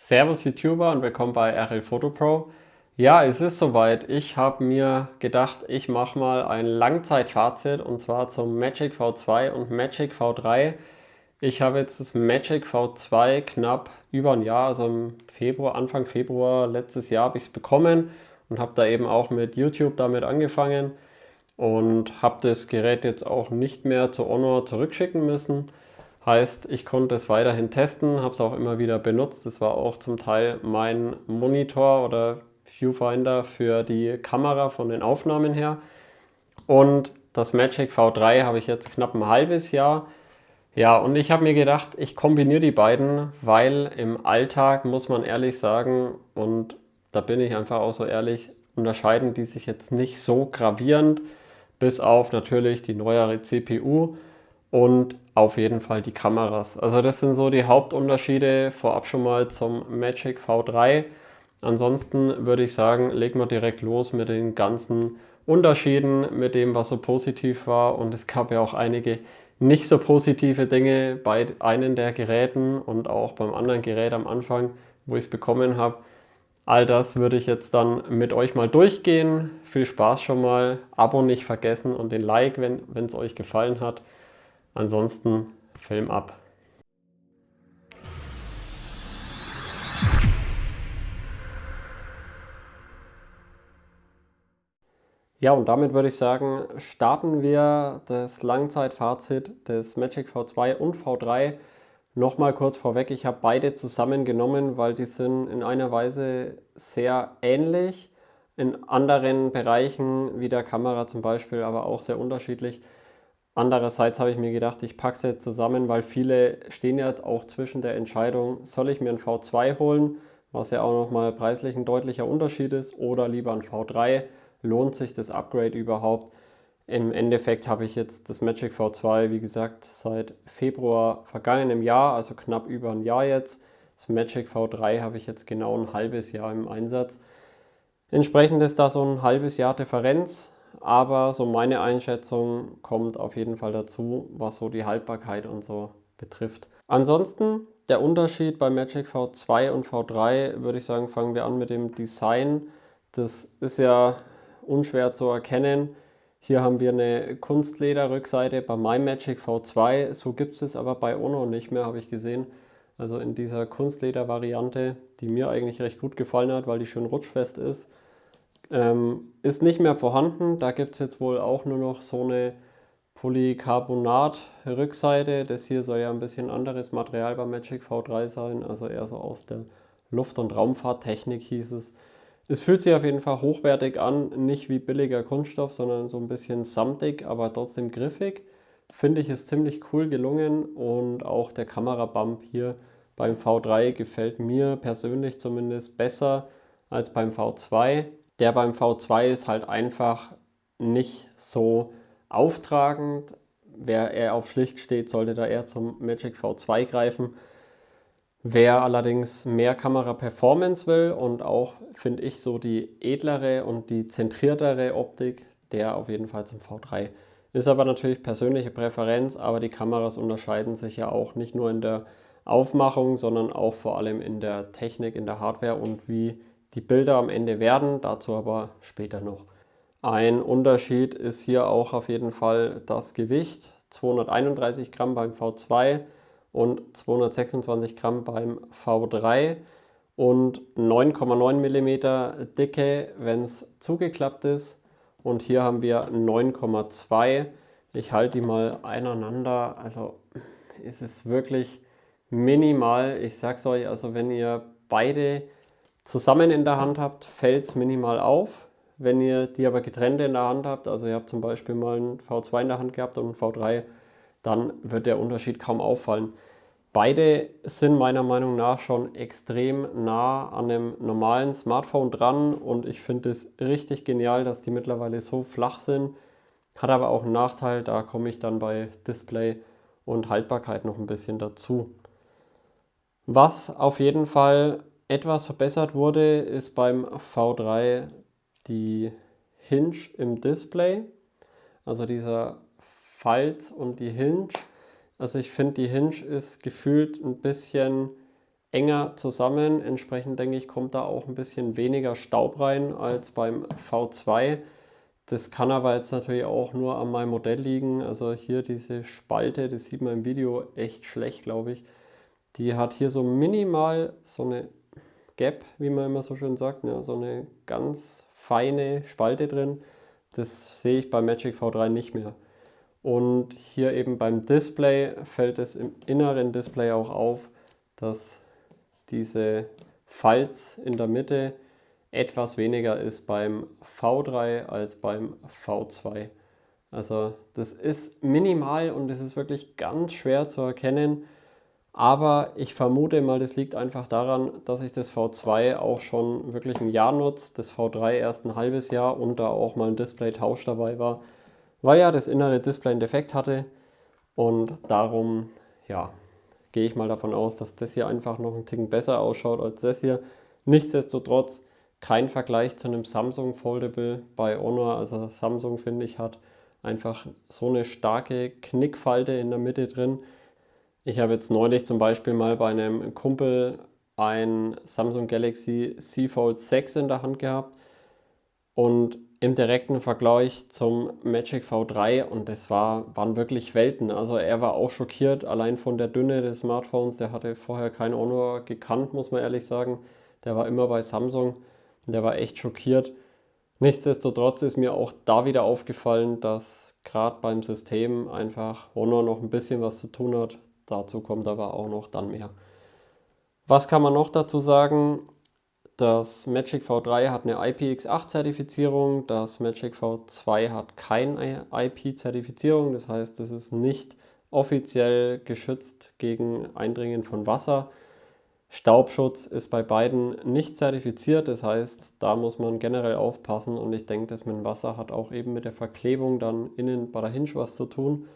Servus YouTuber und willkommen bei RL Photo Pro. Ja, es ist soweit. Ich habe mir gedacht, ich mache mal ein Langzeitfazit und zwar zum Magic V2 und Magic V3. Ich habe jetzt das Magic V2 knapp über ein Jahr, also im Februar, Anfang Februar letztes Jahr habe ich es bekommen und habe da eben auch mit YouTube damit angefangen und habe das Gerät jetzt auch nicht mehr zu Honor zurückschicken müssen. Heißt, ich konnte es weiterhin testen, habe es auch immer wieder benutzt. Das war auch zum Teil mein Monitor oder Viewfinder für die Kamera von den Aufnahmen her. Und das Magic V3 habe ich jetzt knapp ein halbes Jahr. Ja, und ich habe mir gedacht, ich kombiniere die beiden, weil im Alltag muss man ehrlich sagen, und da bin ich einfach auch so ehrlich, unterscheiden die sich jetzt nicht so gravierend, bis auf natürlich die neuere CPU und auf jeden Fall die Kameras. Also das sind so die Hauptunterschiede vorab schon mal zum Magic V3. Ansonsten würde ich sagen, legen wir direkt los mit den ganzen Unterschieden, mit dem, was so positiv war. Und es gab ja auch einige nicht so positive Dinge bei einem der Geräten und auch beim anderen Gerät am Anfang, wo ich es bekommen habe. All das würde ich jetzt dann mit euch mal durchgehen. Viel Spaß schon mal. Abo nicht vergessen und den Like, wenn es euch gefallen hat. Ansonsten Film ab. Ja, und damit würde ich sagen, starten wir das Langzeitfazit des Magic V2 und V3. Nochmal kurz vorweg, ich habe beide zusammengenommen, weil die sind in einer Weise sehr ähnlich, in anderen Bereichen wie der Kamera zum Beispiel, aber auch sehr unterschiedlich. Andererseits habe ich mir gedacht, ich packe es jetzt zusammen, weil viele stehen ja auch zwischen der Entscheidung, soll ich mir ein V2 holen, was ja auch nochmal preislich ein deutlicher Unterschied ist, oder lieber ein V3. Lohnt sich das Upgrade überhaupt? Im Endeffekt habe ich jetzt das Magic V2, wie gesagt, seit Februar vergangenem Jahr, also knapp über ein Jahr jetzt. Das Magic V3 habe ich jetzt genau ein halbes Jahr im Einsatz. Entsprechend ist da so ein halbes Jahr Differenz, aber so meine Einschätzung kommt auf jeden Fall dazu, was so die Haltbarkeit und so betrifft. Ansonsten der Unterschied bei Magic V2 und V3, würde ich sagen, fangen wir an mit dem Design. Das ist ja unschwer zu erkennen. Hier haben wir eine Kunstlederrückseite bei meinem Magic V2. So gibt es aber bei Ono nicht mehr, habe ich gesehen. Also in dieser Kunstleder-Variante, die mir eigentlich recht gut gefallen hat, weil die schön rutschfest ist, ist nicht mehr vorhanden. Da gibt es jetzt wohl auch nur noch so eine Polycarbonat-Rückseite. Das hier soll ja ein bisschen anderes Material beim Magic V3 sein, also eher so aus der Luft- und Raumfahrttechnik hieß es. Es fühlt sich auf jeden Fall hochwertig an, nicht wie billiger Kunststoff, sondern so ein bisschen samtig, aber trotzdem griffig. Finde ich es ziemlich cool gelungen und auch der Kamerabump hier beim V3 gefällt mir persönlich zumindest besser als beim V2. Der beim V2 ist halt einfach nicht so auftragend. Wer eher auf schlicht steht, sollte da eher zum Magic V2 greifen. Wer allerdings mehr Kamera-Performance will und auch, finde ich, so die edlere und die zentriertere Optik, der auf jeden Fall zum V3. Ist aber natürlich persönliche Präferenz, aber die Kameras unterscheiden sich ja auch nicht nur in der Aufmachung, sondern auch vor allem in der Technik, in der Hardware und wie die Bilder am Ende werden. Dazu aber später noch. Ein Unterschied ist hier auch auf jeden Fall das Gewicht. 231 Gramm beim V2 und 226 Gramm beim V3 und 9,9 mm Dicke, wenn es zugeklappt ist. Und hier haben wir 9,2. Ich halte die mal einander. Also ist es wirklich minimal. Ich sag's euch, also wenn ihr beide zusammen in der Hand habt, fällt es minimal auf. Wenn ihr die aber getrennt in der Hand habt, also ihr habt zum Beispiel mal einen V2 in der Hand gehabt und einen V3, dann wird der Unterschied kaum auffallen. Beide sind meiner Meinung nach schon extrem nah an einem normalen Smartphone dran und ich finde es richtig genial, dass die mittlerweile so flach sind. Hat aber auch einen Nachteil, da komme ich dann bei Display und Haltbarkeit noch ein bisschen dazu. Was auf jeden Fall etwas verbessert wurde, ist beim V3 die Hinge im Display, also dieser Falz und die Hinge. Also ich finde, die Hinge ist gefühlt ein bisschen enger zusammen. Entsprechend denke ich, kommt da auch ein bisschen weniger Staub rein als beim V2. Das kann aber jetzt natürlich auch nur an meinem Modell liegen. Also hier diese Spalte, das sieht man im Video echt schlecht, glaube ich. Die hat hier so minimal so eine Gap, wie man immer so schön sagt, ne? So eine ganz feine Spalte drin. Das sehe ich beim Magic V3 nicht mehr. Und hier eben beim Display fällt es im inneren Display auch auf, dass diese Falz in der Mitte etwas weniger ist beim V3 als beim V2. Also das ist minimal und es ist wirklich ganz schwer zu erkennen. Aber ich vermute mal, das liegt einfach daran, dass ich das V2 auch schon wirklich ein Jahr nutze, das V3 erst ein halbes Jahr und da auch mal ein Display-Tausch dabei war, weil ja das innere Display einen Defekt hatte und darum, ja, gehe ich mal davon aus, dass das hier einfach noch einen Ticken besser ausschaut als das hier. Nichtsdestotrotz kein Vergleich zu einem Samsung Foldable bei Honor. Also Samsung, finde ich, hat einfach so eine starke Knickfalte in der Mitte drin. Ich habe jetzt neulich zum Beispiel mal bei einem Kumpel ein Samsung Galaxy Z Fold 6 in der Hand gehabt und im direkten Vergleich zum Magic V3 und das waren wirklich Welten. Also er war auch schockiert, allein von der Dünne des Smartphones. Der hatte vorher kein Honor gekannt, muss man ehrlich sagen. Der war immer bei Samsung und der war echt schockiert. Nichtsdestotrotz ist mir auch da wieder aufgefallen, dass gerade beim System einfach Honor noch ein bisschen was zu tun hat. Dazu kommt aber auch noch dann mehr. Was kann man noch dazu sagen? Das Magic V3 hat eine IPX8-Zertifizierung, das Magic V2 hat keine IP-Zertifizierung, das heißt, es ist nicht offiziell geschützt gegen Eindringen von Wasser. Staubschutz ist bei beiden nicht zertifiziert, das heißt, da muss man generell aufpassen und ich denke, das mit dem Wasser hat auch eben mit der Verklebung dann innen bei der Hinge was zu tun.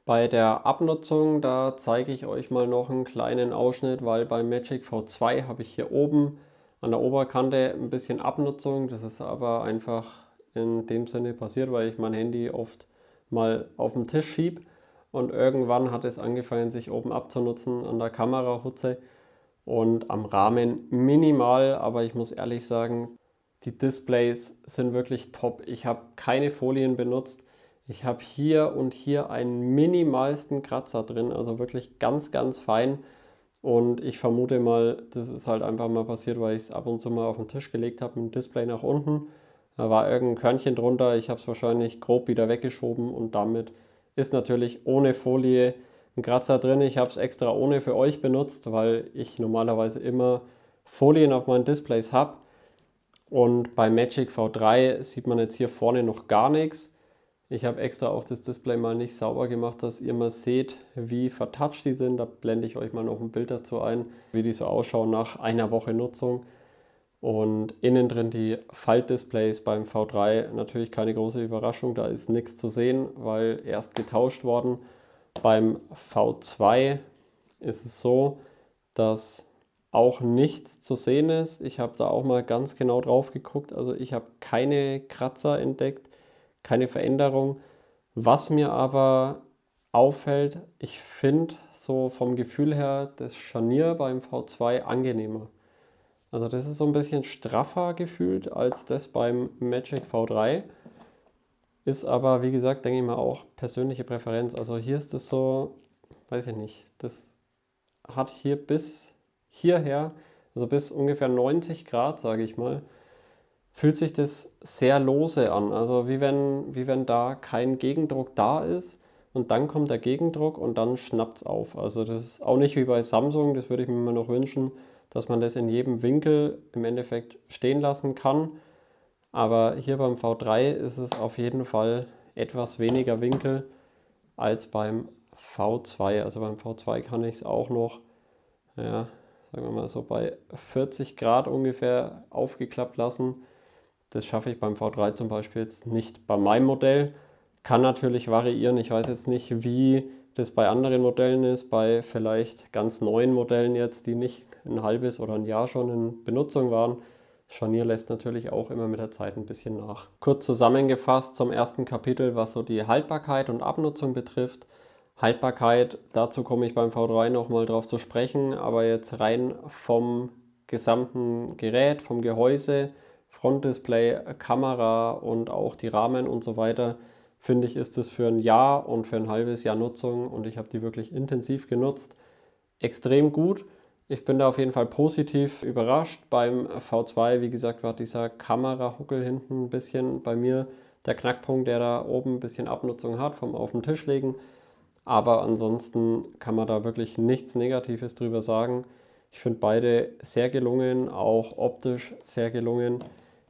Bei der Abnutzung, da zeige ich euch mal noch einen kleinen Ausschnitt, weil beim Magic V2 habe ich hier oben an der Oberkante ein bisschen Abnutzung. Das ist aber einfach in dem Sinne passiert, weil ich mein Handy oft mal auf den Tisch schiebe und irgendwann hat es angefangen, sich oben abzunutzen an der Kamerahutze und am Rahmen minimal, aber ich muss ehrlich sagen, die Displays sind wirklich top. Ich habe keine Folien benutzt. Ich habe hier und hier einen minimalsten Kratzer drin, also wirklich ganz, ganz fein. Und ich vermute mal, das ist halt einfach mal passiert, weil ich es ab und zu mal auf den Tisch gelegt habe mit dem Display nach unten. Da war irgendein Körnchen drunter, ich habe es wahrscheinlich grob wieder weggeschoben und damit ist natürlich ohne Folie ein Kratzer drin. Ich habe es extra ohne für euch benutzt, weil ich normalerweise immer Folien auf meinen Displays habe. Und bei Magic V3 sieht man jetzt hier vorne noch gar nichts. Ich habe extra auch das Display mal nicht sauber gemacht, dass ihr mal seht, wie vertouched die sind. Da blende ich euch mal noch ein Bild dazu ein, wie die so ausschauen nach einer Woche Nutzung. Und innen drin die Faltdisplays beim V3 natürlich keine große Überraschung, da ist nichts zu sehen, weil erst getauscht worden. Beim V2 ist es so, dass auch nichts zu sehen ist. Ich habe da auch mal ganz genau drauf geguckt, also ich habe keine Kratzer entdeckt, keine Veränderung. Was mir aber auffällt, ich finde so vom Gefühl her das Scharnier beim V2 angenehmer. Also das ist so ein bisschen straffer gefühlt als das beim Magic V3. Ist aber, wie gesagt, denke ich mal auch persönliche Präferenz. Also hier ist es so, weiß ich nicht, das hat hier bis hierher, also bis ungefähr 90 Grad, sage ich mal, fühlt sich das sehr lose an. Also wie wenn da kein Gegendruck da ist und dann kommt der Gegendruck und dann schnappt es auf. Also das ist auch nicht wie bei Samsung, das würde ich mir immer noch wünschen, dass man das in jedem Winkel im Endeffekt stehen lassen kann. Aber hier beim V3 ist es auf jeden Fall etwas weniger Winkel als beim V2. Also beim V2 kann ich es auch noch, ja, sagen wir mal so bei 40 Grad ungefähr aufgeklappt lassen. Das schaffe ich beim V3 zum Beispiel jetzt nicht bei meinem Modell. Kann natürlich variieren. Ich weiß jetzt nicht, wie das bei anderen Modellen ist, bei vielleicht ganz neuen Modellen jetzt, die nicht ein halbes oder ein Jahr schon in Benutzung waren. Das Scharnier lässt natürlich auch immer mit der Zeit ein bisschen nach. Kurz zusammengefasst zum ersten Kapitel, was so die Haltbarkeit und Abnutzung betrifft. Haltbarkeit, dazu komme ich beim V3 nochmal drauf zu sprechen, aber jetzt rein vom gesamten Gerät, vom Gehäuse, Frontdisplay, Kamera und auch die Rahmen und so weiter, finde ich, ist es für ein Jahr und für ein halbes Jahr Nutzung, und ich habe die wirklich intensiv genutzt, extrem gut. Ich bin da auf jeden Fall positiv überrascht. Beim V2, wie gesagt, war dieser Kamerahuckel hinten ein bisschen bei mir der Knackpunkt, der da oben ein bisschen Abnutzung hat vom auf den Tisch legen. Aber ansonsten kann man da wirklich nichts Negatives drüber sagen. Ich finde beide sehr gelungen, auch optisch sehr gelungen.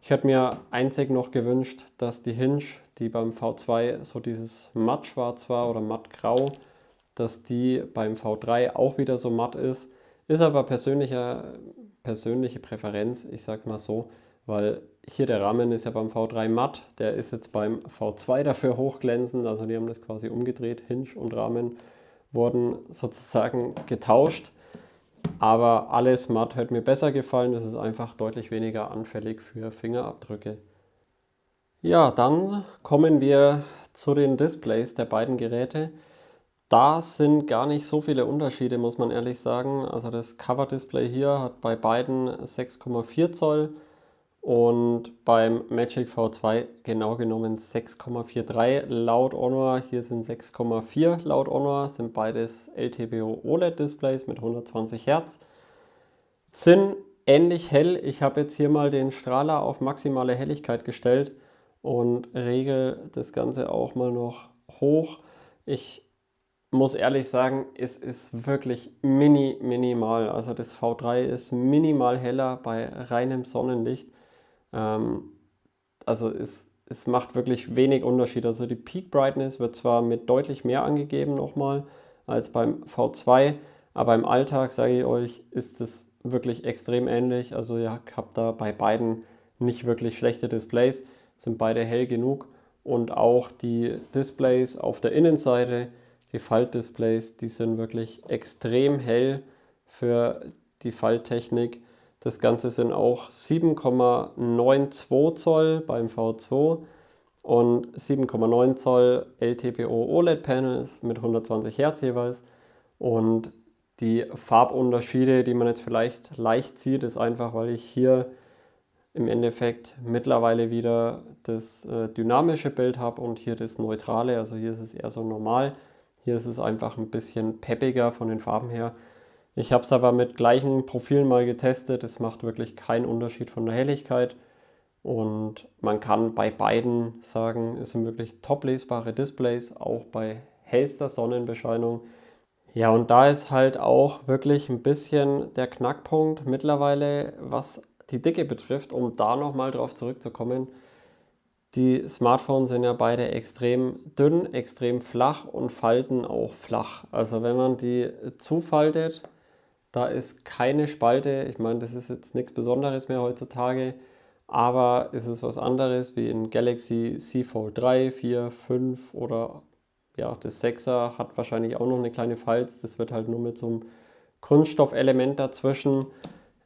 Ich hätte mir einzig noch gewünscht, dass die Hinge, die beim V2 so dieses mattschwarz war oder mattgrau, dass die beim V3 auch wieder so matt ist. Ist aber persönliche Präferenz, ich sag mal so, weil hier der Rahmen ist ja beim V3 matt, der ist jetzt beim V2 dafür hochglänzend, also die haben das quasi umgedreht, Hinge und Rahmen wurden sozusagen getauscht, aber alles matt hat mir besser gefallen, es ist einfach deutlich weniger anfällig für Fingerabdrücke. Ja, dann kommen wir zu den Displays der beiden Geräte. Da sind gar nicht so viele Unterschiede, muss man ehrlich sagen. Also das Cover-Display hier hat bei beiden 6,4 Zoll und beim Magic V2 genau genommen 6,43 laut Honor. Hier sind 6,4 laut Honor, sind beides LTPO OLED-Displays mit 120 Hertz. Sind ähnlich hell. Ich habe jetzt hier mal den Strahler auf maximale Helligkeit gestellt und regel das Ganze auch mal noch hoch. Ich muss ehrlich sagen, es ist wirklich minimal. Also das V3 ist minimal heller bei reinem Sonnenlicht. Also es macht wirklich wenig Unterschied. Also die Peak Brightness wird zwar mit deutlich mehr angegeben nochmal als beim V2, aber im Alltag, sage ich euch, ist es wirklich extrem ähnlich. Also ihr habt da bei beiden nicht wirklich schlechte Displays, sind beide hell genug, und auch die Displays auf der Innenseite, die Faltdisplays, die sind wirklich extrem hell für die Falttechnik. Das Ganze sind auch 7,92 Zoll beim V2 und 7,9 Zoll LTPO OLED-Panels mit 120 Hertz jeweils. Und die Farbunterschiede, die man jetzt vielleicht leicht sieht, ist einfach, weil ich hier im Endeffekt mittlerweile wieder das dynamische Bild habe und hier das neutrale. Also hier ist es eher so normal. Hier ist es einfach ein bisschen peppiger von den Farben her. Ich habe es aber mit gleichen Profilen mal getestet. Es macht wirklich keinen Unterschied von der Helligkeit. Und man kann bei beiden sagen, es sind wirklich top lesbare Displays, auch bei hellster Sonnenbescheinung. Ja, und da ist halt auch wirklich ein bisschen der Knackpunkt mittlerweile, was die Dicke betrifft, um da nochmal drauf zurückzukommen. Die Smartphones sind ja beide extrem dünn, extrem flach und falten auch flach. Also wenn man die zufaltet, da ist keine Spalte. Ich meine, das ist jetzt nichts Besonderes mehr heutzutage, aber es ist was anderes wie in Galaxy Z Fold 3, 4, 5 oder ja, das 6er hat wahrscheinlich auch noch eine kleine Falz. Das wird halt nur mit so einem Kunststoffelement dazwischen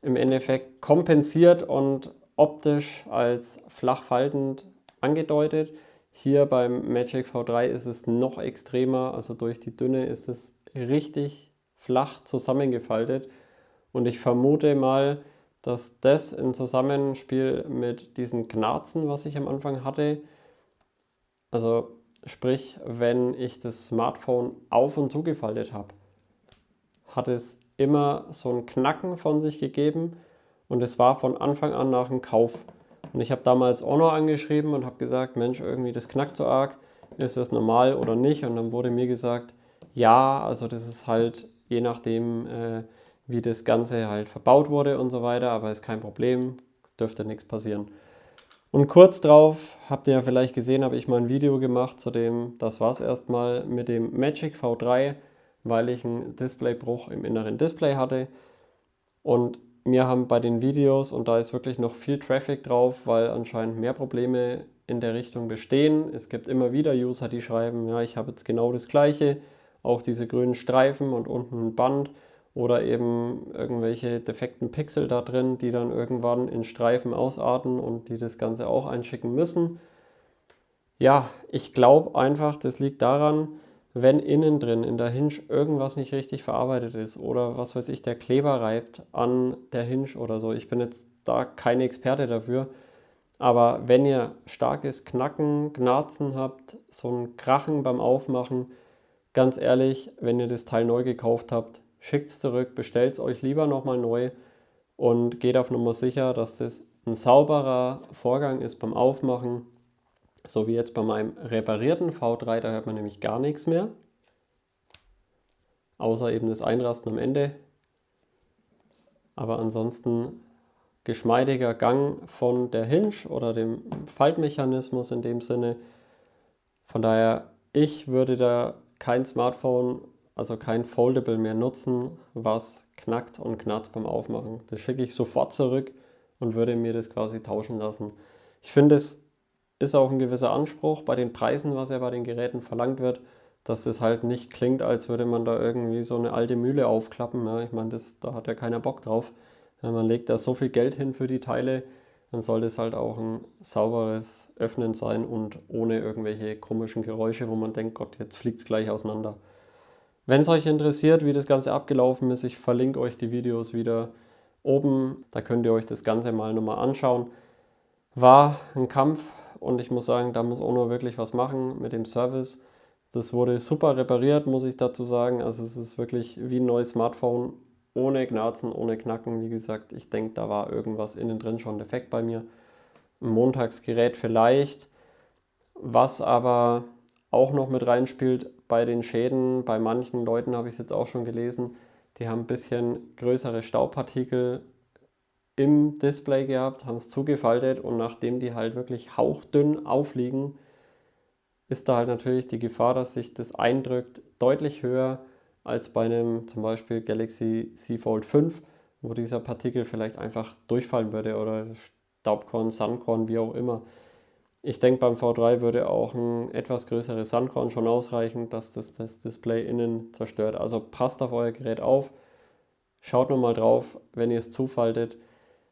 im Endeffekt kompensiert und optisch als flach faltend angedeutet. Hier beim Magic V3 ist es noch extremer, also durch die Dünne ist es richtig flach zusammengefaltet, und ich vermute mal, dass das im Zusammenspiel mit diesen Knarzen, was ich am Anfang hatte, also sprich, wenn ich das Smartphone auf und zugefaltet habe, hat es immer so ein Knacken von sich gegeben, und es war von Anfang an nach dem Kauf. Und ich habe damals Honor angeschrieben und habe gesagt, Mensch, irgendwie das knackt so arg, ist das normal oder nicht? Und dann wurde mir gesagt, ja, also das ist halt je nachdem, wie das Ganze halt verbaut wurde und so weiter, aber ist kein Problem, dürfte nichts passieren. Und kurz drauf, habt ihr ja vielleicht gesehen, habe ich mal ein Video gemacht zu dem, das war es erstmal mit dem Magic V3, weil ich einen Displaybruch im inneren Display hatte. Und mir haben bei den Videos, und da ist wirklich noch viel Traffic drauf, weil anscheinend mehr Probleme in der Richtung bestehen. Es gibt immer wieder User, die schreiben, ja, ich habe jetzt genau das gleiche, auch diese grünen Streifen und unten ein Band oder eben irgendwelche defekten Pixel da drin, die dann irgendwann in Streifen ausarten und die das Ganze auch einschicken müssen. Ja, ich glaube einfach, das liegt daran, wenn innen drin in der Hinge irgendwas nicht richtig verarbeitet ist oder was weiß ich, der Kleber reibt an der Hinge oder so. Ich bin jetzt da kein Experte dafür, aber wenn ihr starkes Knacken, Knarzen habt, so ein Krachen beim Aufmachen, ganz ehrlich, wenn ihr das Teil neu gekauft habt, schickt es zurück, bestellt es euch lieber nochmal neu und geht auf Nummer sicher, dass das ein sauberer Vorgang ist beim Aufmachen. So wie jetzt bei meinem reparierten V3, da hört man nämlich gar nichts mehr. Außer eben das Einrasten am Ende. Aber ansonsten geschmeidiger Gang von der Hinge oder dem Faltmechanismus in dem Sinne. Von daher, ich würde da kein Smartphone, also kein Foldable mehr nutzen, was knackt und knarzt beim Aufmachen. Das schicke ich sofort zurück und würde mir das quasi tauschen lassen. Ich finde, es ist auch ein gewisser Anspruch bei den Preisen, was ja bei den Geräten verlangt wird, dass das halt nicht klingt, als würde man da irgendwie so eine alte Mühle aufklappen. Ja, ich meine, da hat ja keiner Bock drauf. Ja, man legt da so viel Geld hin für die Teile, dann soll das halt auch ein sauberes Öffnen sein und ohne irgendwelche komischen Geräusche, wo man denkt, Gott, jetzt fliegt es gleich auseinander. Wenn es euch interessiert, wie das Ganze abgelaufen ist, ich verlinke euch die Videos wieder oben, da könnt ihr euch das Ganze mal nochmal anschauen. War ein Kampf und ich muss sagen, da muss Ono wirklich was machen mit dem Service. Das wurde super repariert, muss ich dazu sagen. Also es ist wirklich wie ein neues Smartphone, ohne Knarzen, ohne Knacken. Wie gesagt, ich denke, da war irgendwas innen drin schon defekt bei mir. Ein Montagsgerät vielleicht. Was aber auch noch mit reinspielt bei den Schäden, bei manchen Leuten habe ich es jetzt auch schon gelesen, die haben ein bisschen größere Staubpartikel im Display gehabt, haben es zugefaltet und nachdem die halt wirklich hauchdünn aufliegen, ist da halt natürlich die Gefahr, dass sich das eindrückt, deutlich höher als bei einem zum Beispiel Galaxy Z Fold 5, wo dieser Partikel vielleicht einfach durchfallen würde oder Staubkorn, Sandkorn, wie auch immer. Ich denke, beim V3 würde auch ein etwas größeres Sandkorn schon ausreichen, dass das Display innen zerstört. Also passt auf euer Gerät auf, schaut nochmal drauf, wenn ihr es zufaltet.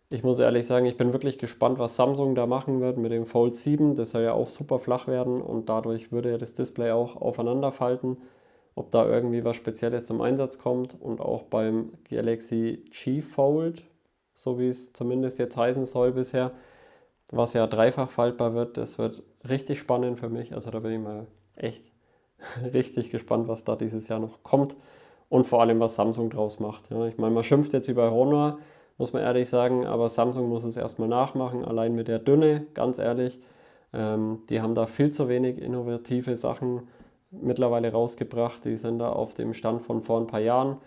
Ich muss ehrlich sagen, ich bin wirklich gespannt, was Samsung da machen wird mit dem Fold 7. Das soll ja auch super flach werden und dadurch würde ja das Display auch aufeinander falten. Ob da irgendwie was Spezielles zum Einsatz kommt und auch beim Galaxy G Fold, so wie es zumindest jetzt heißen soll bisher, was ja dreifach faltbar wird, das wird richtig spannend für mich. Also da bin ich mal echt richtig gespannt, was da dieses Jahr noch kommt und vor allem, was Samsung draus macht. Ja, ich meine, man schimpft jetzt über Honor, muss man ehrlich sagen, aber Samsung muss es erstmal nachmachen, allein mit der Dünne, ganz ehrlich. Die haben da viel zu wenig innovative Sachen mittlerweile rausgebracht. Die sind da auf dem Stand von vor ein paar Jahren.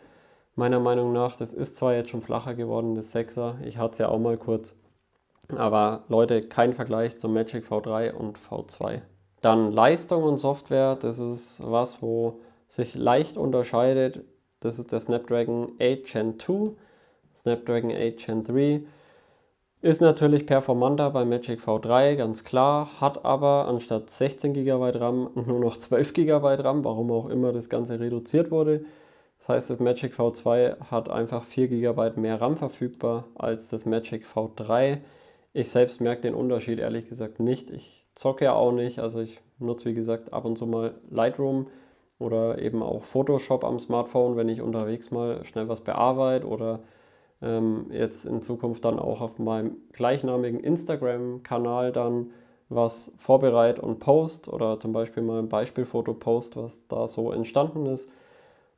Meiner Meinung nach, das ist zwar jetzt schon flacher geworden, das 6er, ich hatte es ja auch mal kurz, aber Leute, kein Vergleich zum Magic V3 und V2. Dann Leistung und Software, das ist was, wo sich leicht unterscheidet. Das ist der Snapdragon 8 Gen 2. Snapdragon 8 Gen 3 ist natürlich performanter bei Magic V3, ganz klar, hat aber anstatt 16 GB RAM nur noch 12 GB RAM, warum auch immer das Ganze reduziert wurde. Das heißt, das Magic V2 hat einfach 4 GB mehr RAM verfügbar als das Magic V3. Ich selbst merke den Unterschied ehrlich gesagt nicht. Ich zocke ja auch nicht, also ich nutze wie gesagt ab und zu mal Lightroom oder eben auch Photoshop am Smartphone, wenn ich unterwegs mal schnell was bearbeite oder jetzt in Zukunft dann auch auf meinem gleichnamigen Instagram-Kanal dann was vorbereite und post oder zum Beispiel mal ein Beispielfoto post, was da so entstanden ist.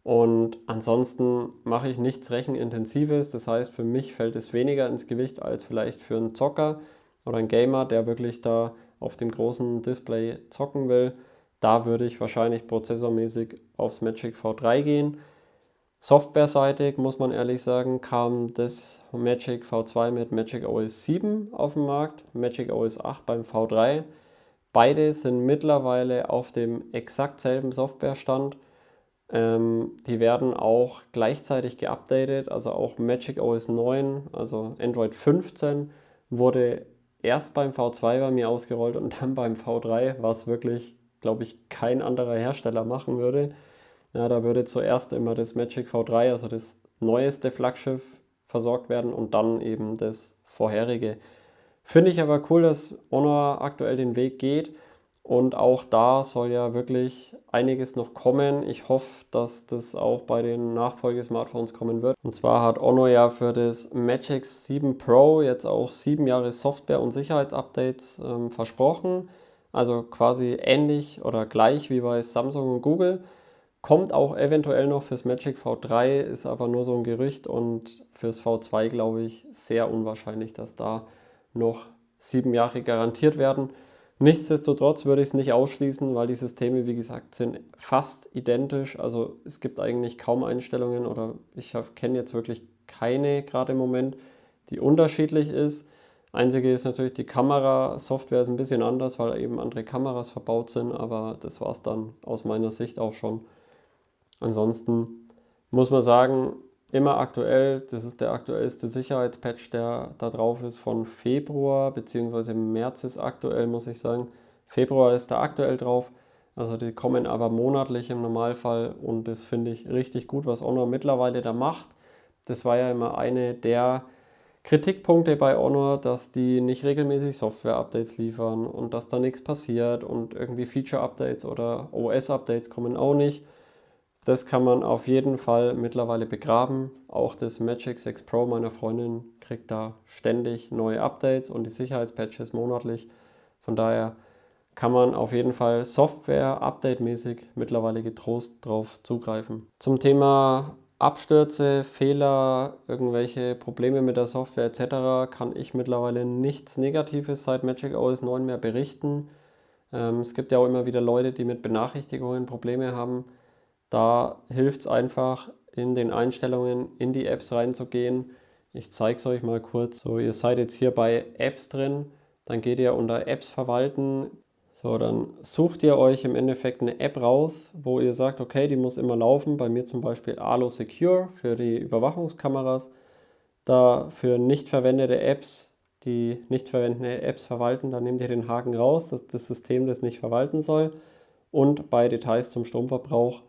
Und ansonsten mache ich nichts Rechenintensives, das heißt, für mich fällt es weniger ins Gewicht als vielleicht für einen Zocker oder einen Gamer, der wirklich da auf dem großen Display zocken will. Da würde ich wahrscheinlich prozessormäßig aufs Magic V3 gehen. Softwareseitig muss man ehrlich sagen, kam das Magic V2 mit Magic OS 7 auf den Markt, Magic OS 8 beim V3. Beide sind mittlerweile auf dem exakt selben Softwarestand. Die werden auch gleichzeitig geupdatet, also auch Magic OS 9, also Android 15, wurde erst beim V2 bei mir ausgerollt und dann beim V3, was wirklich, glaube ich, kein anderer Hersteller machen würde. Ja, da würde zuerst immer das Magic V3, also das neueste Flaggschiff, versorgt werden und dann eben das vorherige. Finde ich aber cool, dass Honor aktuell den Weg geht Und auch da soll ja wirklich einiges noch kommen. Ich hoffe, dass das auch bei den Nachfolgesmartphones kommen wird. Und zwar hat Honor ja für das Magic 7 Pro jetzt auch 7 Jahre Software- und Sicherheitsupdates versprochen. Also quasi ähnlich oder gleich wie bei Samsung und Google. Kommt auch eventuell noch fürs Magic V3, ist aber nur so ein Gerücht, und fürs V2 glaube ich sehr unwahrscheinlich, dass da noch 7 Jahre garantiert werden. Nichtsdestotrotz würde ich es nicht ausschließen, weil die Systeme, wie gesagt, sind fast identisch. Also es gibt eigentlich kaum Einstellungen, oder ich kenne jetzt wirklich keine gerade im Moment, die unterschiedlich ist. Einzige ist natürlich, die Kamerasoftware ist ein bisschen anders, weil eben andere Kameras verbaut sind, aber das war es dann aus meiner Sicht auch schon. Ansonsten muss man sagen, immer aktuell, das ist der aktuellste Sicherheitspatch, der da drauf ist, von Februar, beziehungsweise März ist aktuell, muss ich sagen. Februar ist da aktuell drauf, also die kommen aber monatlich im Normalfall, und das finde ich richtig gut, was Honor mittlerweile da macht. Das war ja immer eine der Kritikpunkte bei Honor, dass die nicht regelmäßig Software-Updates liefern und dass da nichts passiert, und irgendwie Feature-Updates oder OS-Updates kommen auch nicht. Das kann man auf jeden Fall mittlerweile begraben. Auch das Magic 6 Pro meiner Freundin kriegt da ständig neue Updates und die Sicherheitspatches monatlich. Von daher kann man auf jeden Fall Software-Update-mäßig mittlerweile getrost drauf zugreifen. Zum Thema Abstürze, Fehler, irgendwelche Probleme mit der Software etc. kann ich mittlerweile nichts Negatives seit Magic OS 9 mehr berichten. Es gibt ja auch immer wieder Leute, die mit Benachrichtigungen Probleme haben. Da hilft es einfach, in den Einstellungen in die Apps reinzugehen. Ich zeige es euch mal kurz. So, ihr seid jetzt hier bei Apps drin, dann geht ihr unter Apps verwalten. So, dann sucht ihr euch im Endeffekt eine App raus, wo ihr sagt, okay, die muss immer laufen. Bei mir zum Beispiel Alo Secure für die Überwachungskameras. Da für nicht verwendete Apps, die nicht verwendete Apps verwalten, dann nehmt ihr den Haken raus, dass das System das nicht verwalten soll. Und bei Details zum Stromverbrauch,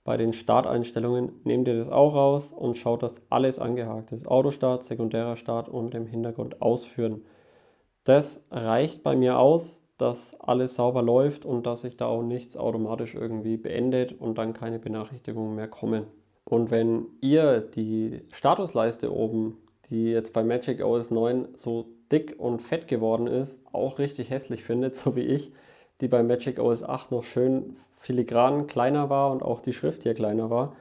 bei den Starteinstellungen, nehmt ihr das auch raus und schaut, dass alles angehakt ist. Autostart, sekundärer Start und im Hintergrund ausführen. Das reicht bei mir aus, dass alles sauber läuft und dass sich da auch nichts automatisch irgendwie beendet und dann keine Benachrichtigungen mehr kommen. Und wenn ihr die Statusleiste oben, die jetzt bei Magic OS 9 so dick und fett geworden ist, auch richtig hässlich findet, so wie ich, die bei Magic OS 8 noch schön filigran kleiner war und auch die Schrift hier kleiner war,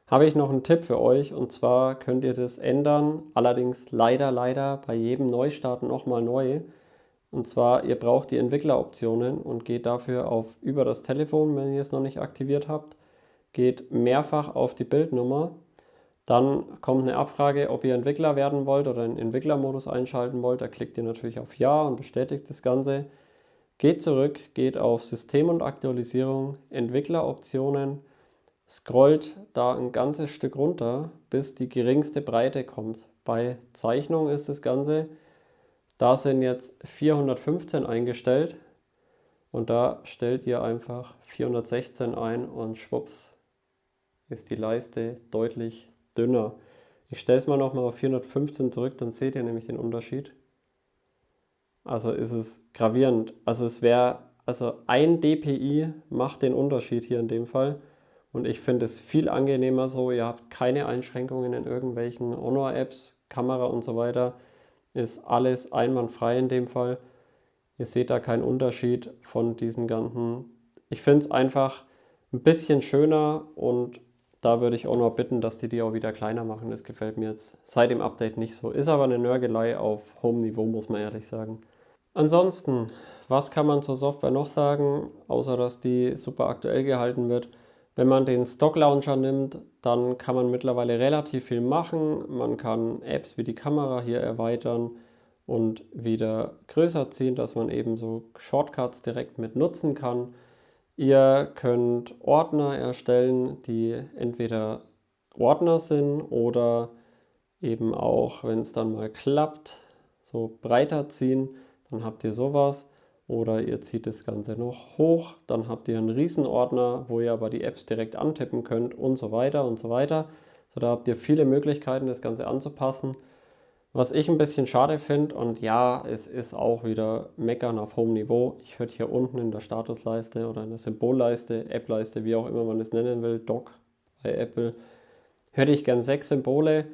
habe ich noch einen Tipp für euch, und zwar könnt ihr das ändern, allerdings leider bei jedem Neustart nochmal neu. Und zwar, ihr braucht die Entwickleroptionen und geht dafür auf über das Telefon, wenn ihr es noch nicht aktiviert habt, geht mehrfach auf die Bildnummer, dann kommt eine Abfrage, ob ihr Entwickler werden wollt oder den Entwicklermodus einschalten wollt. Da klickt ihr natürlich auf Ja und bestätigt das Ganze. Geht zurück, geht auf System und Aktualisierung, Entwickleroptionen, scrollt da ein ganzes Stück runter, bis die geringste Breite kommt. Bei Zeichnung ist das Ganze, da sind jetzt 415 eingestellt, und da stellt ihr einfach 416 ein und schwupps ist die Leiste deutlich dünner. Ich stelle es mal nochmal auf 415 zurück, dann seht ihr nämlich den Unterschied. Also ist es gravierend. Also ein dpi macht den Unterschied hier in dem Fall. Und ich finde es viel angenehmer so. Ihr habt keine Einschränkungen in irgendwelchen Honor-Apps, Kamera und so weiter. Ist alles einwandfrei in dem Fall. Ihr seht da keinen Unterschied von diesen ganzen. Ich finde es einfach ein bisschen schöner, und da würde ich auch noch bitten, dass die auch wieder kleiner machen. Das gefällt mir jetzt seit dem Update nicht so. Ist aber eine Nörgelei auf hohem Niveau, muss man ehrlich sagen. Ansonsten, was kann man zur Software noch sagen, außer dass die super aktuell gehalten wird? Wenn man den Stock Launcher nimmt, dann kann man mittlerweile relativ viel machen. Man kann Apps wie die Kamera hier erweitern und wieder größer ziehen, dass man eben so Shortcuts direkt mit nutzen kann. Ihr könnt Ordner erstellen, die entweder Ordner sind oder eben auch, wenn es dann mal klappt, so breiter ziehen. Dann habt ihr sowas. Oder ihr zieht das Ganze noch hoch, dann habt ihr einen Riesenordner, wo ihr aber die Apps direkt antippen könnt und so weiter und so weiter. So, da habt ihr viele Möglichkeiten, das Ganze anzupassen. Was ich ein bisschen schade finde, und ja, es ist auch wieder Meckern auf hohem Niveau. Ich würde hier unten in der Statusleiste oder in der Symbolleiste, App-Leiste, wie auch immer man es nennen will, Dock bei Apple, hätte ich gern 6 Symbole.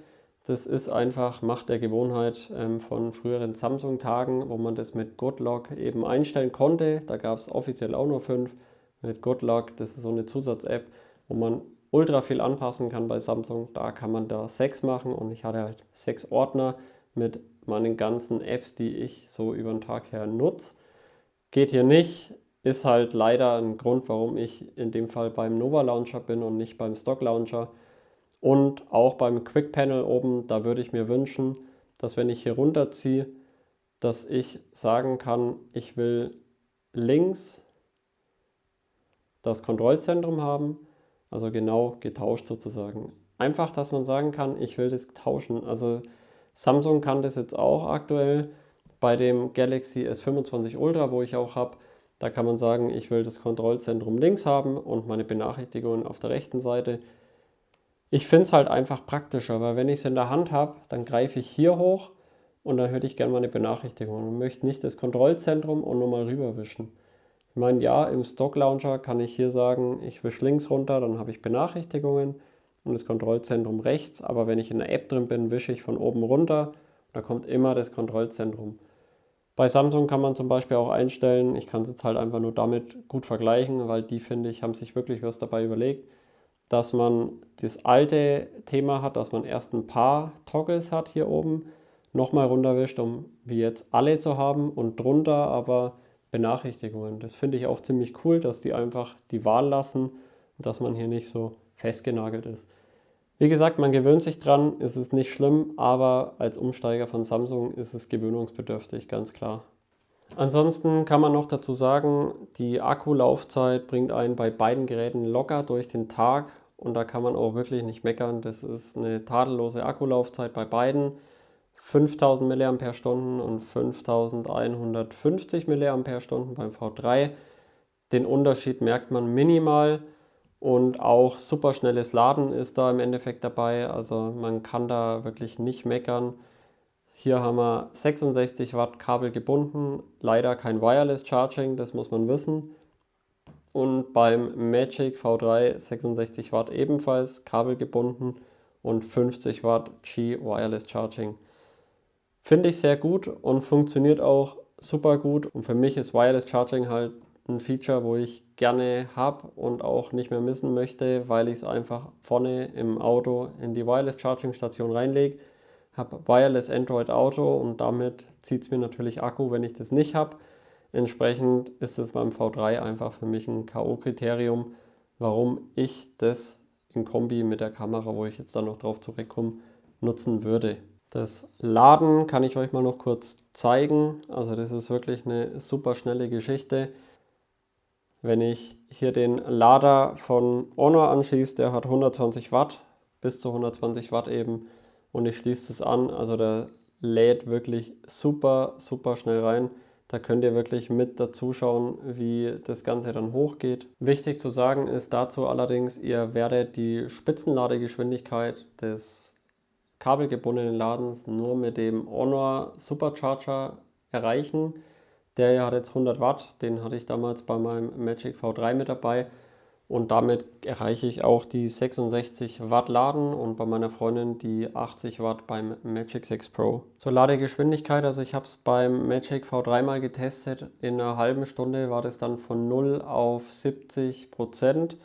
Das ist einfach Macht der Gewohnheit von früheren Samsung-Tagen, wo man das mit Good Lock eben einstellen konnte. Da gab es offiziell auch nur 5. Mit Good Lock, das ist so eine Zusatz-App, wo man ultra viel anpassen kann bei Samsung. Da kann man da 6 machen und ich hatte halt 6 Ordner mit meinen ganzen Apps, die ich so über den Tag her nutze. Geht hier nicht, ist halt leider ein Grund, warum ich in dem Fall beim Nova Launcher bin und nicht beim Stock Launcher. Und auch beim Quick Panel oben, da würde ich mir wünschen, dass wenn ich hier runterziehe, dass ich sagen kann, ich will links das Kontrollzentrum haben, also genau getauscht sozusagen. Einfach, dass man sagen kann, ich will das tauschen. Also Samsung kann das jetzt auch aktuell bei dem Galaxy S25 Ultra, wo ich auch habe. Da kann man sagen, ich will das Kontrollzentrum links haben und meine Benachrichtigungen auf der rechten Seite. Ich finde es halt einfach praktischer, weil wenn ich es in der Hand habe, dann greife ich hier hoch und dann hätte ich gerne meine Benachrichtigungen und möchte nicht das Kontrollzentrum und nochmal rüberwischen. Ich meine, ja, im Stock Launcher kann ich hier sagen, ich wische links runter, dann habe ich Benachrichtigungen und das Kontrollzentrum rechts, aber wenn ich in der App drin bin, wische ich von oben runter, da kommt immer das Kontrollzentrum. Bei Samsung kann man zum Beispiel auch einstellen, ich kann es jetzt halt einfach nur damit gut vergleichen, weil die, finde ich, haben sich wirklich was dabei überlegt, dass man das alte Thema hat, dass man erst ein paar Toggles hat hier oben, nochmal runterwischt, um wie jetzt alle zu haben und drunter aber Benachrichtigungen. Das finde ich auch ziemlich cool, dass die einfach die Wahl lassen und dass man hier nicht so festgenagelt ist. Wie gesagt, man gewöhnt sich dran, es ist nicht schlimm, aber als Umsteiger von Samsung ist es gewöhnungsbedürftig, ganz klar. Ansonsten kann man noch dazu sagen, die Akkulaufzeit bringt einen bei beiden Geräten locker durch den Tag und da kann man auch wirklich nicht meckern. Das ist eine tadellose Akkulaufzeit bei beiden. 5000 mAh und 5150 mAh beim V3. Den Unterschied merkt man minimal und auch super schnelles Laden ist da im Endeffekt dabei. Also man kann da wirklich nicht meckern. Hier haben wir 66 Watt Kabel gebunden, leider kein Wireless Charging, das muss man wissen. Und beim Magic V3 66 Watt ebenfalls Kabel gebunden und 50 Watt Qi Wireless Charging. Finde ich sehr gut und funktioniert auch super gut. Und für mich ist Wireless Charging halt ein Feature, wo ich gerne habe und auch nicht mehr missen möchte, weil ich es einfach vorne im Auto in die Wireless Charging Station reinlege. Habe Wireless Android Auto und damit zieht es mir natürlich Akku, wenn ich das nicht habe. Entsprechend ist es beim V3 einfach für mich ein K.O.-Kriterium, warum ich das in Kombi mit der Kamera, wo ich jetzt dann noch drauf zurückkomme, nutzen würde. Das Laden kann ich euch mal noch kurz zeigen. Also das ist wirklich eine super schnelle Geschichte. Wenn ich hier den Lader von Honor anschließe, der hat 120 Watt, bis zu 120 Watt eben. Und ich schließe es an, also der lädt wirklich super, super schnell rein. Da könnt ihr wirklich mit dazu schauen, wie das Ganze dann hochgeht. Wichtig zu sagen ist dazu allerdings, ihr werdet die Spitzenladegeschwindigkeit des kabelgebundenen Ladens nur mit dem Honor Supercharger erreichen. Der hier hat jetzt 100 Watt, den hatte ich damals bei meinem Magic V3 mit dabei und damit erreiche ich auch die 66 Watt Laden und bei meiner Freundin die 80 Watt beim Magic 6 Pro. Zur Ladegeschwindigkeit, also ich habe es beim Magic V3 mal getestet, in einer halben Stunde war das dann von 0 auf 70%.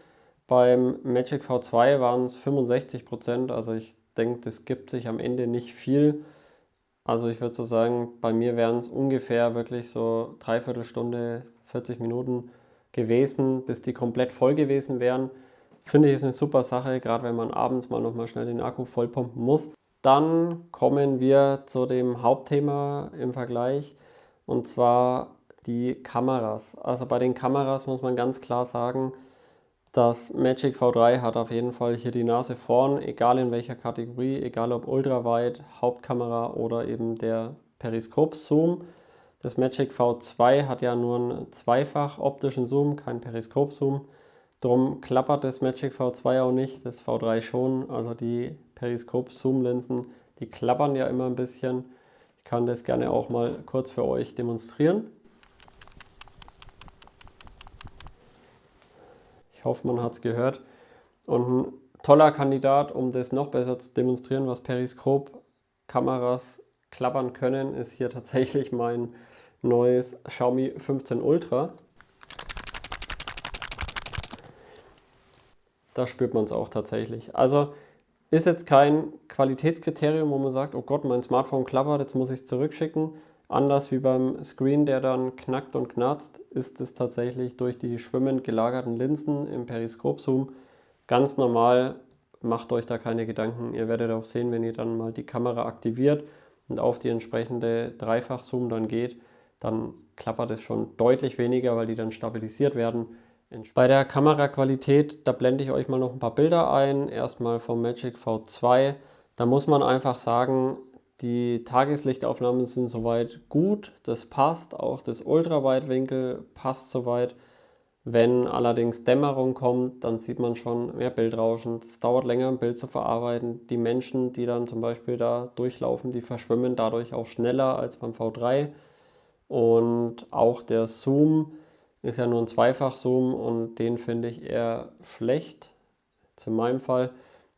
Beim Magic V2 waren es 65%, also ich denke, das gibt sich am Ende nicht viel. Also ich würde so sagen, bei mir wären es ungefähr wirklich so dreiviertel Stunde, 40 Minuten gewesen, bis die komplett voll gewesen wären. Finde ich, ist eine super Sache, gerade wenn man abends mal nochmal schnell den Akku vollpumpen muss. Dann kommen wir zu dem Hauptthema im Vergleich und zwar die Kameras. Also bei den Kameras muss man ganz klar sagen, das Magic V3 hat auf jeden Fall hier die Nase vorn, egal in welcher Kategorie, egal ob ultraweit, Hauptkamera oder eben der Periskop-Zoom. Das Magic V2 hat ja nur einen zweifach optischen Zoom, kein Periskop-Zoom. Drum klappert das Magic V2 auch nicht, das V3 schon. Also die Periskop-Zoom-Linsen, Die klappern ja immer ein bisschen. Ich kann das gerne auch mal kurz für euch demonstrieren. Ich hoffe, man hat es gehört. Und ein toller Kandidat, um das noch besser zu demonstrieren, was Periskop-Kameras klappern können, ist hier tatsächlich mein neues Xiaomi 15 Ultra. Da spürt man es auch tatsächlich. Also ist jetzt kein Qualitätskriterium, wo man sagt, oh Gott, mein Smartphone klappert, jetzt muss ich es zurückschicken. Anders wie beim Screen, der dann knackt und knarzt, ist es tatsächlich durch die schwimmend gelagerten Linsen im Periskop-Zoom ganz normal. Macht euch da keine Gedanken. Ihr werdet auch sehen, wenn ihr dann mal die Kamera aktiviert und auf die entsprechende Dreifach-Zoom dann geht, dann klappert es schon deutlich weniger, weil die dann stabilisiert werden. Bei der Kameraqualität, da blende ich euch mal noch ein paar Bilder ein. Erstmal vom Magic V2. Da muss man einfach sagen, die Tageslichtaufnahmen sind soweit gut. Das passt. Auch das Ultraweitwinkel passt soweit. Wenn allerdings Dämmerung kommt, dann sieht man schon mehr Bildrauschen. Es dauert länger, ein Bild zu verarbeiten. Die Menschen, die dann zum Beispiel da durchlaufen, die verschwimmen dadurch auch schneller als beim V3. Und auch der Zoom ist ja nur ein Zweifach-Zoom und den finde ich eher schlecht, jetzt in meinem Fall.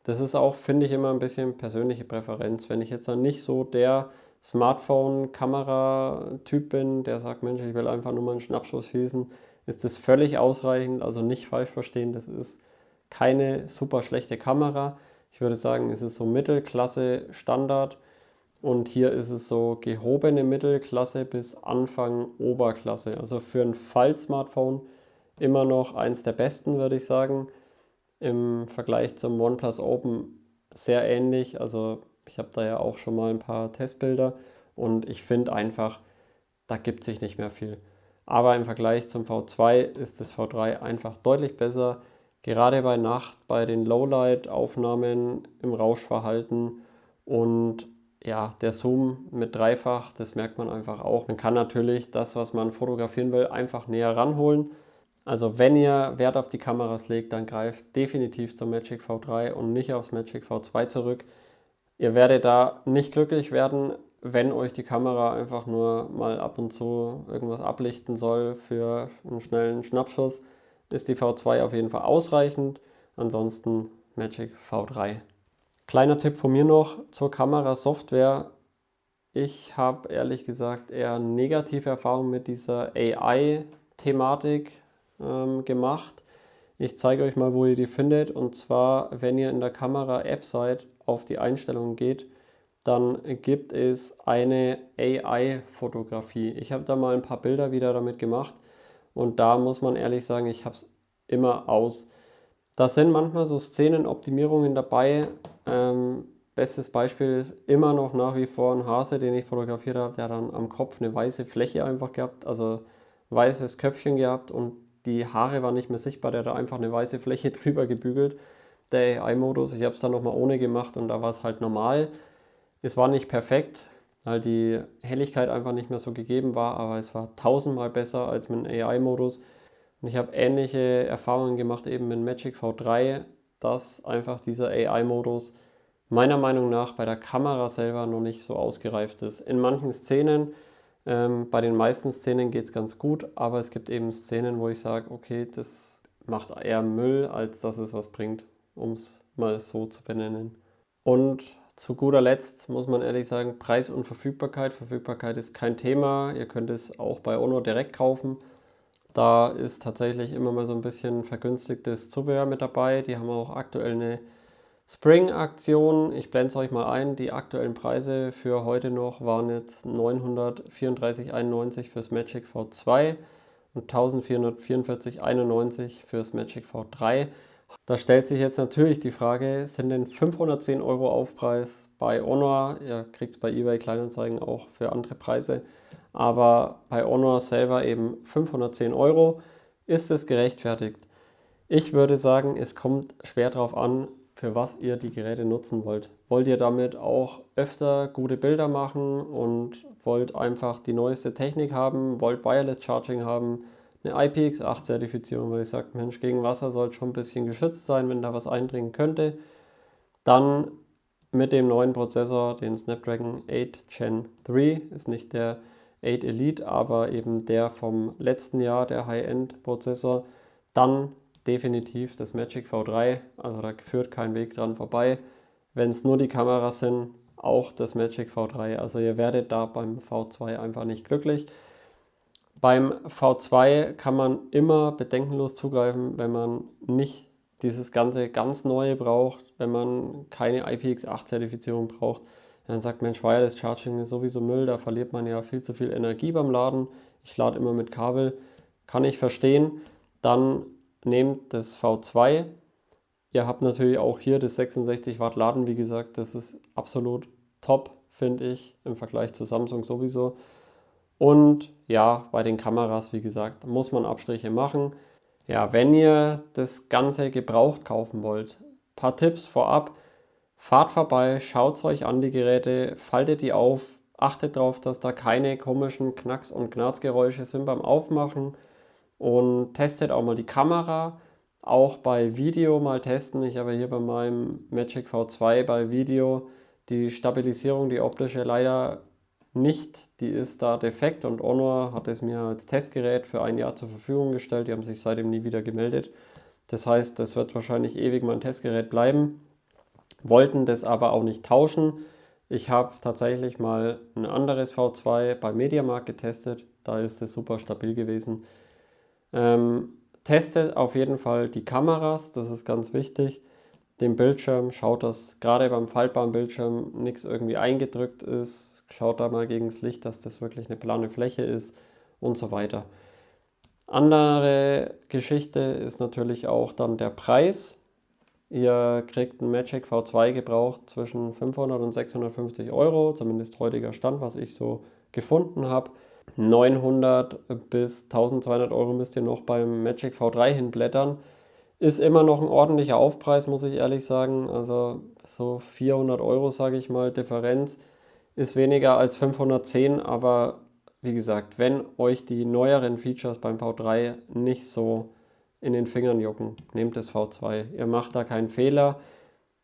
Das ist auch, finde ich, immer ein bisschen persönliche Präferenz. Wenn ich jetzt dann nicht so der Smartphone-Kamera-Typ bin, der sagt, Mensch, ich will einfach nur mal einen Schnappschuss schießen, ist das völlig ausreichend. Also nicht falsch verstehen, das ist keine super schlechte Kamera. Ich würde sagen, es ist so Mittelklasse Standard. Und hier ist es so gehobene Mittelklasse bis Anfang Oberklasse. Also für ein Fall-Smartphone immer noch eins der besten, würde ich sagen. Im Vergleich zum OnePlus Open sehr ähnlich. Also ich habe da ja auch schon mal ein paar Testbilder und ich finde einfach, da gibt sich nicht mehr viel. Aber im Vergleich zum V2 ist das V3 einfach deutlich besser. Gerade bei Nacht, bei den Lowlight-Aufnahmen im Rauschverhalten und ja, der Zoom mit Dreifach, das merkt man einfach auch. Man kann natürlich das, was man fotografieren will, einfach näher ranholen. Also wenn ihr Wert auf die Kameras legt, dann greift definitiv zum Magic V3 und nicht aufs Magic V2 zurück. Ihr werdet da nicht glücklich werden, wenn euch die Kamera einfach nur mal ab und zu irgendwas ablichten soll für einen schnellen Schnappschuss. Ist die V2 auf jeden Fall ausreichend, ansonsten Magic V3. Kleiner Tipp von mir noch zur Kamerasoftware. Ich habe ehrlich gesagt eher negative Erfahrungen mit dieser AI-Thematik gemacht. Ich zeige euch mal, wo ihr die findet. Und zwar, wenn ihr in der Kamera-App seid, auf die Einstellungen geht, dann gibt es eine AI-Fotografie. Ich habe da mal ein paar Bilder wieder damit gemacht und da muss man ehrlich sagen, ich habe es immer aus. Da sind manchmal so Szenenoptimierungen dabei. Bestes Beispiel ist immer noch nach wie vor ein Hase, den ich fotografiert habe, der dann am Kopf eine weiße Fläche einfach gehabt, also weißes Köpfchen gehabt und die Haare waren nicht mehr sichtbar, der hat da einfach eine weiße Fläche drüber gebügelt. Der AI-Modus, ich habe es dann nochmal ohne gemacht und da war es halt normal. Es war nicht perfekt, weil die Helligkeit einfach nicht mehr so gegeben war, aber es war tausendmal besser als mit dem AI-Modus. Und ich habe ähnliche Erfahrungen gemacht eben mit Magic V3, dass einfach dieser AI-Modus meiner Meinung nach bei der Kamera selber noch nicht so ausgereift ist. In manchen Szenen, bei den meisten Szenen geht es ganz gut, aber es gibt eben Szenen, wo ich sage, okay, das macht eher Müll, als dass es was bringt, um es mal so zu benennen. Und zu guter Letzt muss man ehrlich sagen, Preis und Verfügbarkeit. Verfügbarkeit ist kein Thema. Ihr könnt es auch bei Honor direkt kaufen. Da ist tatsächlich immer mal so ein bisschen vergünstigtes Zubehör mit dabei. Die haben auch aktuell eine Spring-Aktion. Ich blende es euch mal ein. Die aktuellen Preise für heute noch waren jetzt 934,91 fürs Magic V2 und 1444,91 fürs Magic V3. Da stellt sich jetzt natürlich die Frage, sind denn 510 Euro Aufpreis bei Honor, ihr kriegt es bei eBay Kleinanzeigen auch für andere Preise, aber bei Honor selber eben 510 Euro, ist es gerechtfertigt? Ich würde sagen, es kommt schwer darauf an, für was ihr die Geräte nutzen wollt. Wollt ihr damit auch öfter gute Bilder machen und wollt einfach die neueste Technik haben, wollt Wireless Charging haben, eine IPX8-Zertifizierung, weil ich sage, Mensch, gegen Wasser soll schon ein bisschen geschützt sein, wenn da was eindringen könnte, dann mit dem neuen Prozessor, den Snapdragon 8 Gen 3, ist nicht der 8 Elite, aber eben der vom letzten Jahr, der High-End-Prozessor, dann definitiv das Magic V3, also da führt kein Weg dran vorbei. Wenn es nur die Kameras sind, auch das Magic V3, also ihr werdet da beim V2 einfach nicht glücklich. Beim V2 kann man immer bedenkenlos zugreifen, wenn man nicht dieses ganze ganz Neue braucht, wenn man keine IPX8-Zertifizierung braucht. Dann sagt Mensch, Wireless Charging ist sowieso Müll, da verliert man ja viel zu viel Energie beim Laden. Ich lade immer mit Kabel, kann ich verstehen. Dann nehmt das V2. Ihr habt natürlich auch hier das 66 Watt Laden, wie gesagt, das ist absolut top, finde ich, im Vergleich zu Samsung sowieso. Und ja, bei den Kameras, wie gesagt, muss man Abstriche machen. Ja, wenn ihr das Ganze gebraucht kaufen wollt, paar Tipps vorab. Fahrt vorbei, schaut es euch an, die Geräte, faltet die auf, achtet darauf, dass da keine komischen Knacks- und Knarzgeräusche sind beim Aufmachen und testet auch mal die Kamera. Auch bei Video mal testen. Ich habe hier bei meinem Magic V2 bei Video die Stabilisierung, die optische, leider nicht. Die ist da defekt und Honor hat es mir als Testgerät für ein Jahr zur Verfügung gestellt. Die haben sich seitdem nie wieder gemeldet. Das heißt, das wird wahrscheinlich ewig mein Testgerät bleiben. Wollten das aber auch nicht tauschen. Ich habe tatsächlich mal ein anderes V2 bei MediaMarkt getestet. Da ist es super stabil gewesen. Testet auf jeden Fall die Kameras, das ist ganz wichtig. Den Bildschirm, schaut, dass gerade beim faltbaren Bildschirm nichts irgendwie eingedrückt ist. Schaut da mal gegen das Licht, dass das wirklich eine plane Fläche ist und so weiter. Andere Geschichte ist natürlich auch dann der Preis. Ihr kriegt ein Magic V2 gebraucht zwischen 500 und 650 Euro, zumindest heutiger Stand, was ich so gefunden habe. 900 bis 1200 Euro müsst ihr noch beim Magic V3 hinblättern. Ist immer noch ein ordentlicher Aufpreis, muss ich ehrlich sagen. Also so 400 Euro, sage ich mal, Differenz ist weniger als 510, aber wie gesagt, wenn euch die neueren Features beim V3 nicht so in den Fingern jucken, nehmt das V2. Ihr macht da keinen Fehler.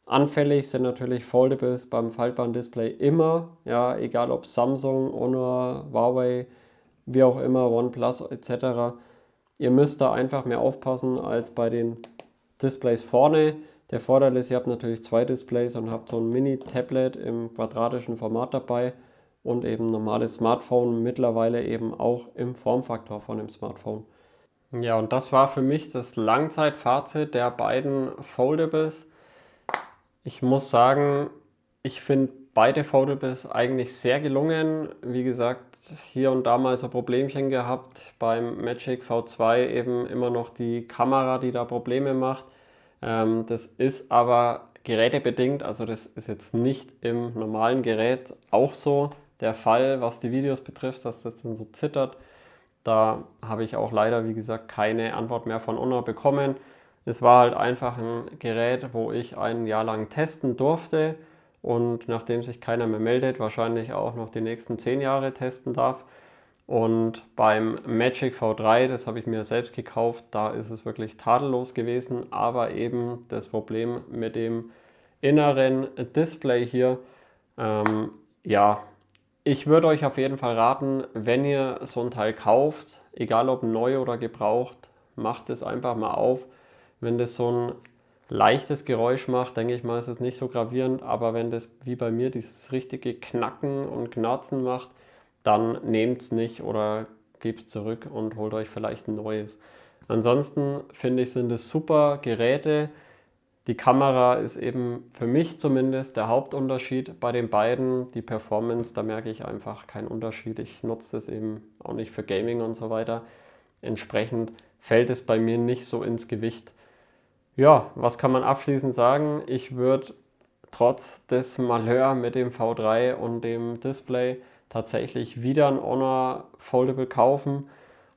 Anfällig sind natürlich Foldables beim faltbaren Display immer, ja, egal ob Samsung, Honor, Huawei, wie auch immer, OnePlus etc. Ihr müsst da einfach mehr aufpassen als bei den Displays vorne. Der Vorteil ist, ihr habt natürlich zwei Displays und habt so ein Mini-Tablet im quadratischen Format dabei und eben ein normales Smartphone, mittlerweile eben auch im Formfaktor von dem Smartphone. Ja, und das war für mich das Langzeitfazit der beiden Foldables. Ich muss sagen, ich finde beide Foldables eigentlich sehr gelungen. Wie gesagt, hier und da mal so Problemchen gehabt. Beim Magic V2 eben immer noch die Kamera, die da Probleme macht. Das ist aber gerätebedingt, also das ist jetzt nicht im normalen Gerät auch so der Fall, was die Videos betrifft, dass das dann so zittert. Da habe ich auch leider, wie gesagt, keine Antwort mehr von Honor bekommen. Es war halt einfach ein Gerät, wo ich ein Jahr lang testen durfte und nachdem sich keiner mehr meldet, wahrscheinlich auch noch die nächsten 10 Jahre testen darf. Und beim Magic V3, das habe ich mir selbst gekauft, da ist es wirklich tadellos gewesen, aber eben das Problem mit dem inneren Display hier, ja, ich würde euch auf jeden Fall raten, wenn ihr so ein Teil kauft, egal ob neu oder gebraucht, macht es einfach mal auf. Wenn das so ein leichtes Geräusch macht, denke ich mal, ist es nicht so gravierend, aber wenn das wie bei mir dieses richtige Knacken und Knarzen macht, dann nehmt es nicht oder gebt es zurück und holt euch vielleicht ein neues. Ansonsten finde ich, sind es super Geräte. Die Kamera ist eben für mich zumindest der Hauptunterschied bei den beiden. Die Performance, da merke ich einfach keinen Unterschied. Ich nutze das eben auch nicht für Gaming und so weiter. Entsprechend fällt es bei mir nicht so ins Gewicht. Ja, was kann man abschließend sagen? Ich würde trotz des Malheur mit dem V3 und dem Display tatsächlich wieder ein Honor Foldable kaufen.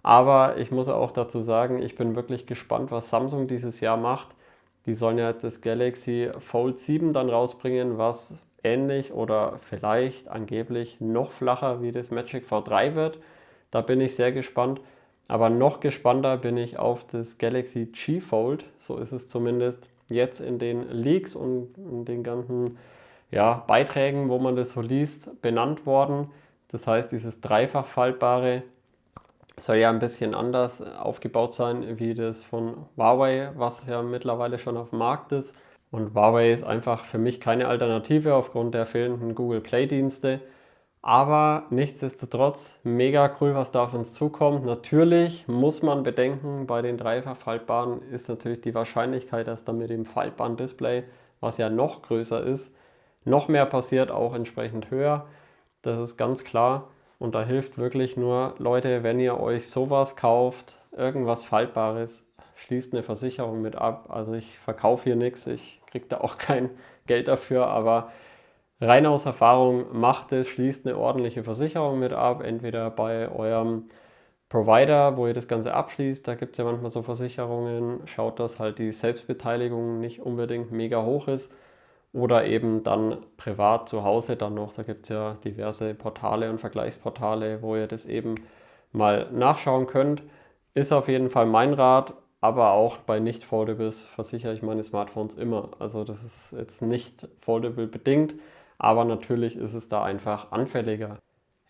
Aber ich muss auch dazu sagen, ich bin wirklich gespannt, was Samsung dieses Jahr macht. Die sollen ja das Galaxy Fold 7 dann rausbringen, was ähnlich oder vielleicht angeblich noch flacher wie das Magic V3 wird. Da bin ich sehr gespannt. Aber noch gespannter bin ich auf das Galaxy G Fold. So ist es zumindest jetzt in den Leaks und in den ganzen ja, Beiträgen, wo man das so liest, benannt worden. Das heißt, dieses dreifach faltbare soll ja ein bisschen anders aufgebaut sein wie das von Huawei, was ja mittlerweile schon auf dem Markt ist. Und Huawei ist einfach für mich keine Alternative aufgrund der fehlenden Google Play Dienste. Aber nichtsdestotrotz mega cool, was da auf uns zukommt. Natürlich muss man bedenken, bei den dreifach faltbaren ist natürlich die Wahrscheinlichkeit, dass da mit dem faltbaren Display, was ja noch größer ist, noch mehr passiert, auch entsprechend höher. Das ist ganz klar. Und da hilft wirklich nur, Leute, wenn ihr euch sowas kauft, irgendwas Faltbares, schließt eine Versicherung mit ab. Also ich verkaufe hier nichts, ich kriege da auch kein Geld dafür, aber rein aus Erfahrung macht es, schließt eine ordentliche Versicherung mit ab, entweder bei eurem Provider, wo ihr das Ganze abschließt, da gibt es ja manchmal so Versicherungen, schaut, dass halt die Selbstbeteiligung nicht unbedingt mega hoch ist, oder eben dann privat zu Hause dann noch, da gibt es ja diverse Portale und Vergleichsportale, wo ihr das eben mal nachschauen könnt. Ist auf jeden Fall mein Rat, aber auch bei nicht Foldables versichere ich meine Smartphones immer. Also das ist jetzt nicht Foldable bedingt, aber natürlich ist es da einfach anfälliger.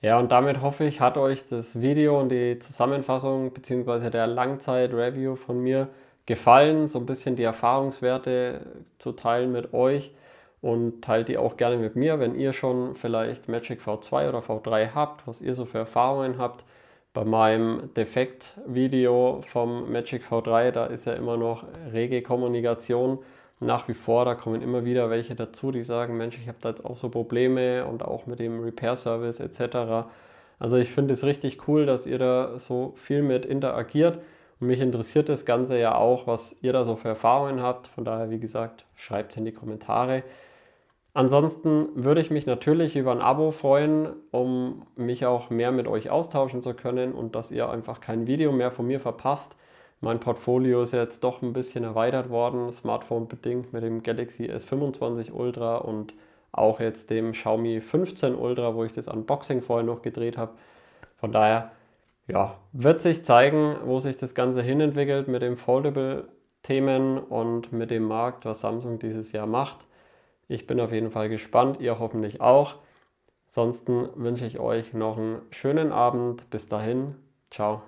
Ja, und damit hoffe ich, hat euch das Video und die Zusammenfassung bzw. der Langzeit-Review von mir gefallen, so ein bisschen die Erfahrungswerte zu teilen mit euch, und teilt die auch gerne mit mir, wenn ihr schon vielleicht Magic V2 oder V3 habt, was ihr so für Erfahrungen habt. Bei meinem Defekt-Video vom Magic V3, da ist ja immer noch rege Kommunikation nach wie vor. Da kommen immer wieder welche dazu, die sagen, Mensch, ich habe da jetzt auch so Probleme und auch mit dem Repair-Service etc. Also ich finde es richtig cool, dass ihr da so viel mit interagiert. Und mich interessiert das Ganze ja auch, was ihr da so für Erfahrungen habt. Von daher, wie gesagt, schreibt es in die Kommentare. Ansonsten würde ich mich natürlich über ein Abo freuen, um mich auch mehr mit euch austauschen zu können und dass ihr einfach kein Video mehr von mir verpasst. Mein Portfolio ist jetzt doch ein bisschen erweitert worden, Smartphone bedingt mit dem Galaxy S25 Ultra und auch jetzt dem Xiaomi 15 Ultra, wo ich das Unboxing vorher noch gedreht habe. Von daher, ja, wird sich zeigen, wo sich das Ganze hinentwickelt mit den Foldable-Themen und mit dem Markt, was Samsung dieses Jahr macht. Ich bin auf jeden Fall gespannt, ihr hoffentlich auch. Ansonsten wünsche ich euch noch einen schönen Abend. Bis dahin, ciao.